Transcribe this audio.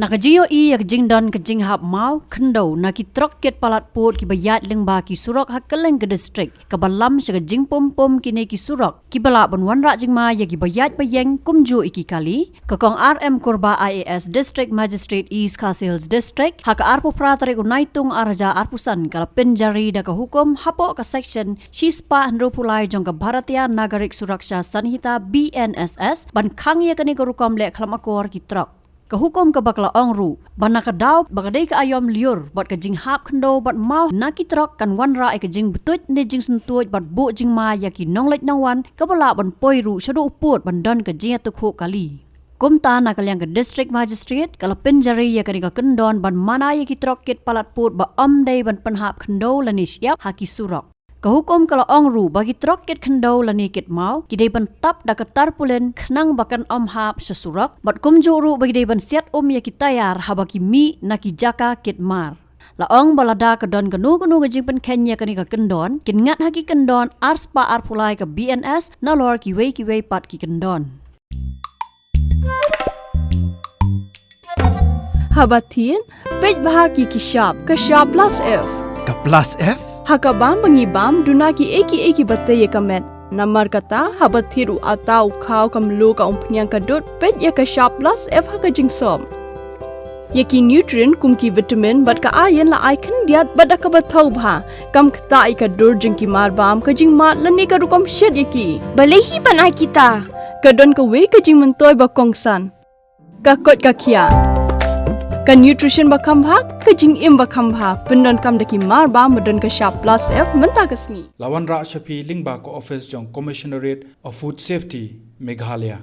Nakajio yak jing don ke jing hap mau Khyndew naki Trok ket palat put ki bayat lengba ki Surok hakeleng ke district ke balam sega jing pom kine ki Surok ki bala bonwan ra jing ma ya ki bayat bayeng kumju iki kali ke kong RM Korba IAS District Magistrate East Khasi Hills District hak arpu pratare unaitung araja arpusan kala penjari da ke hukum hapo ke section shispa handropulai jong ke Bharatiya Nagarik Suraksha Sanhita BNSS ban khang ya kani ke rukom lek klamakor ki Trok kehukum ke bakla ongru bana ka daw bagadai ka ayom liur bat ka jing hap Khyndew bat mau naki Trok kan wan ra ka jing betut ne jing sentuj bat bu jing ma ya ki nong lek nong wan ka bala ban poiru shadu uput ban don ka jing tukhu kali kumta na kalyang ka district magistrate kala penjari ya ka kendon ban mana ya ki Trok ket palat put ba dei ban Pynhap Khyndew lanish yap haki Surok kehukum kalau ongru bagi Trok ket Khyndew lani ket mau kidai ban tap da ketar pulen khnang bakan hap sesurok bat kumjuru bagi dai ban siat ya kitayar habaki mi naki jaka ket mar la ong balada ke don ganu gajing pen Kenya kani ka kendon kin ngat haki kendon arspa arpulai ke BNS na lor ki wei pat ki kendon habatin pej bahaki ki shop ka shop plus F ka plus F Hakabam bangibam dunaki eki bataya kamet. Namar kata habathiru atau kau kamlu ka umpnyang kadut pet ya ka sharp plus F haka jingsom. Yaki nutrient kumki vitamin bat ka iron la icon diat bat ka bathau bha kam kta ka dur jingki marbam ka jing mat lani ka rukom shed yaki. Balehi banai kita. Kadon ka we ka jing mentoy ba kongsan. Ka kot ka kia. Ka nutrition bakam bha ka jing im bakam bha pendon kam daki mar ba modon ka sharp plus F menta kasni lawan ra shapi lingba ko office jong commissionerate of food safety Meghalaya